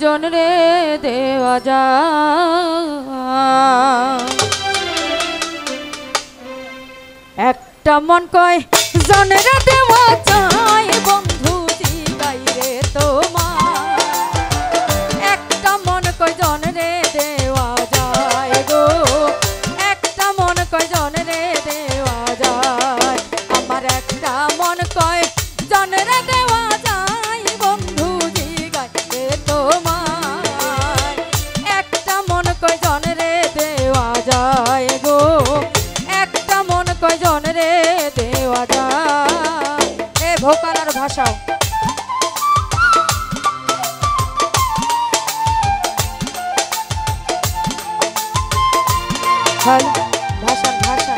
জন রে দেওয়া যায় একটা মন কয় জন রে দেওয়া যায় বন্ধু জিগাই রে তোমার একটা মন কয় জন রে দেওয়া যায় গো একটা মন কয় জন রে দেওয়া যায় আমার একটা মন কয় জন রে দেওয়া যায় বন্ধু জিগাই রে তোমার একটা মন কয় জন রে দেওয়া যায় গো একটা মন কয় জন রে দেওয়া যায় এ ভোকাল আর ভাষাও ভাষা ভাষা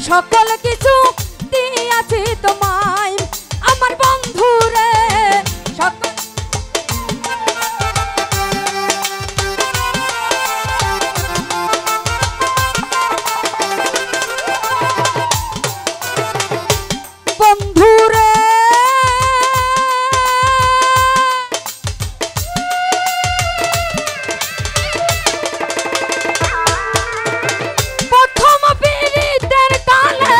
সকল কিছু দিয়াছি তোমায় আমার বন্ধু রে সকল বন্ধু রে প্রথম পীড়িতের কালে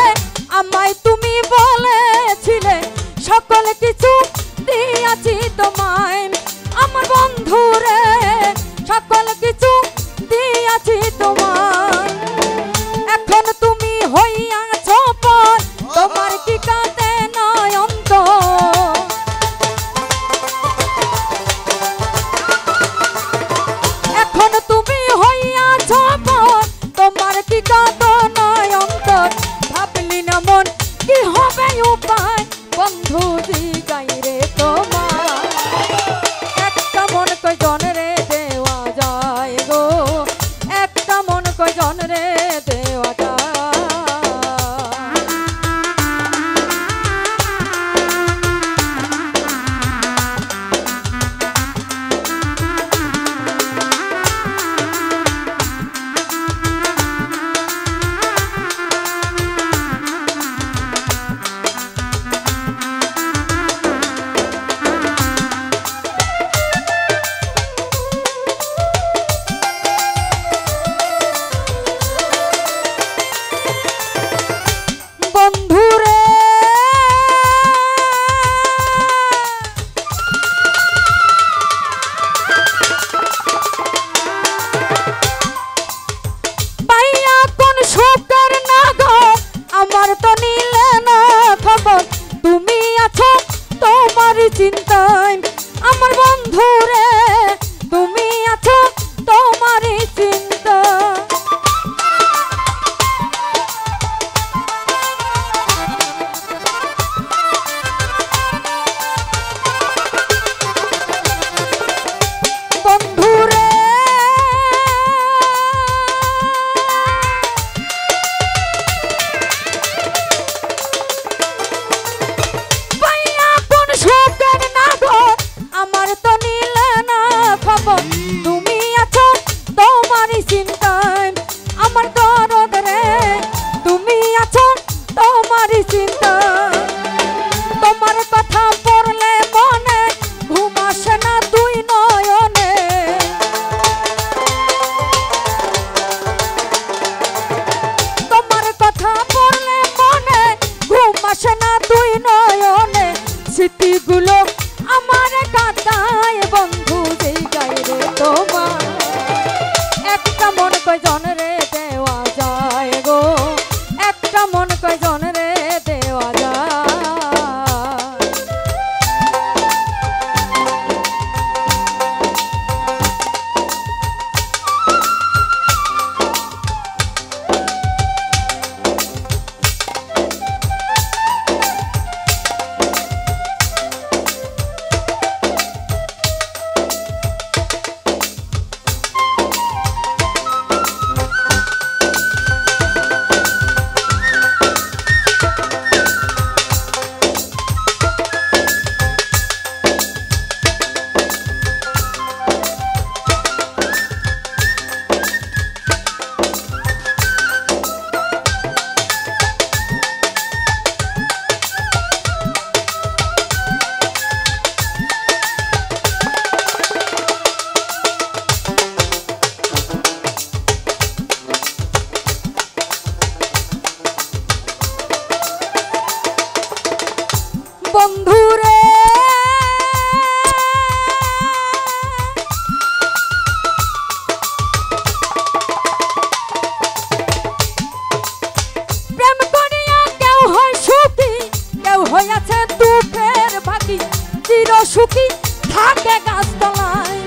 সুখী থাকে গাছতলায়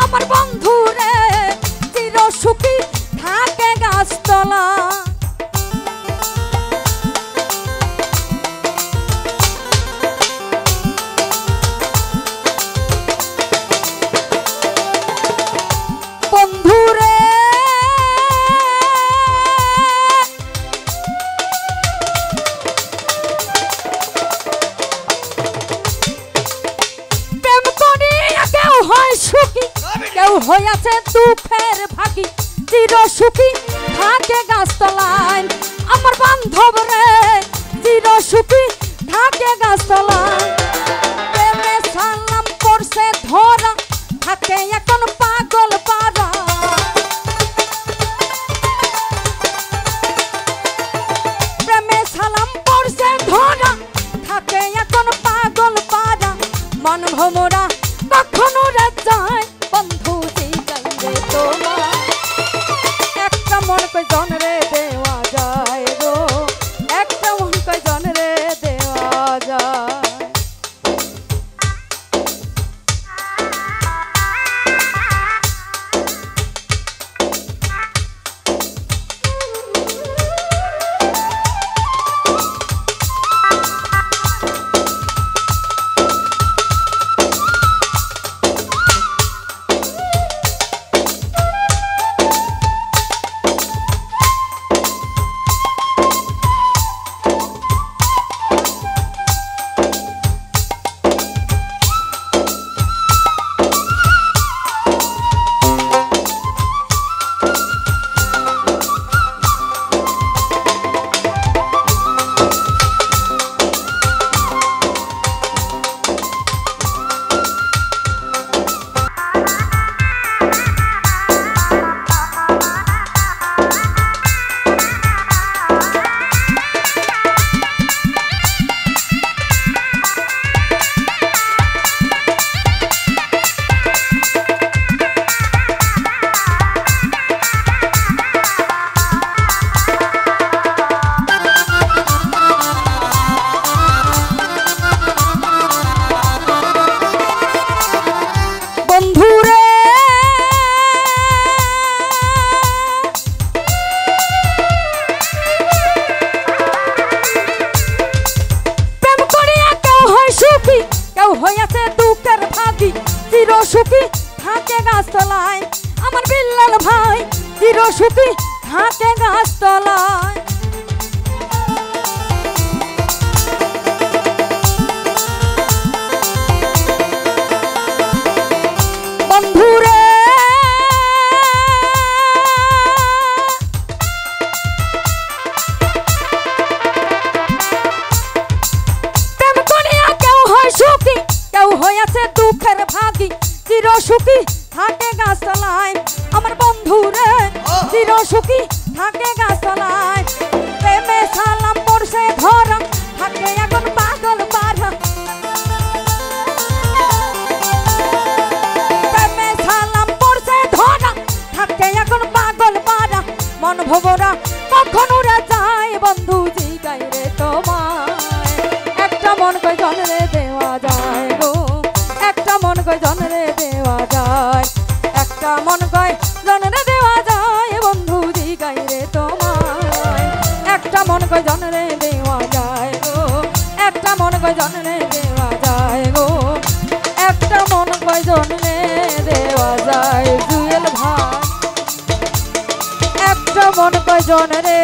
আমার বন্ধু রে চির সুখী থাকে গাছতলায় বন্ধু রে প্রেম করিয়া কেউ হয় সুখী কেউ হইয়াছে দুঃখের ভাগী চির সুখী থাকে গাছতলায় আমার বান্ধব রে চির সুখী থাকে গাছতলায় প্রেমে সালাম পড়ছে ধরা থাকে এখন পাগল পারা প্রেমে সালাম পড়ছে ধরা থাকে এখন পাগল পারা মন ভোমরা কখনো রে যায় বন্ধু জিগাই রে তোমার একটা মন কই জন রে দেওয়া যায় গো একটা মন কই জন রে দেওয়া যায় হইয়াছে দুঃখের ভাগী চির সুখী থাকে গাছতলায় আমার বিল্লাল ভাই চির সুখী থাকে গাছতলায় বন্ধু রে প্রেম করিয়া কেউ হয় সুখী কেউ হইয়াছে দুঃখের ভাগী চির সুখী থাকে গাছতলায় আমার বন্ধু রে চির সুখী থাকে গাছতলায় প্রেমে সালাম পড়ছে ধরা থাকে এখন পাগল পারা প্রেমে সালাম পড়ছে ধরা থাকে এখন পাগল পারা মন ভোমরা কখনো রে যায় বন্ধু জিগাই রে তোমায় একটা মন কই জন রে দেওয়া যায় গো একটা মন কই জন রে দেওয়া যায় একটা মন কই জন রে দেওয়া যায় বন্ধু জিগাই রে তোমায় একটা মন কই জন রে দেওয়া যায় গো একটা মন কই জন রে দেওয়া যায় গো একটা মন কই জন রে দেওয়া যায় জুয়েল ভাই একটা মন কই জন রে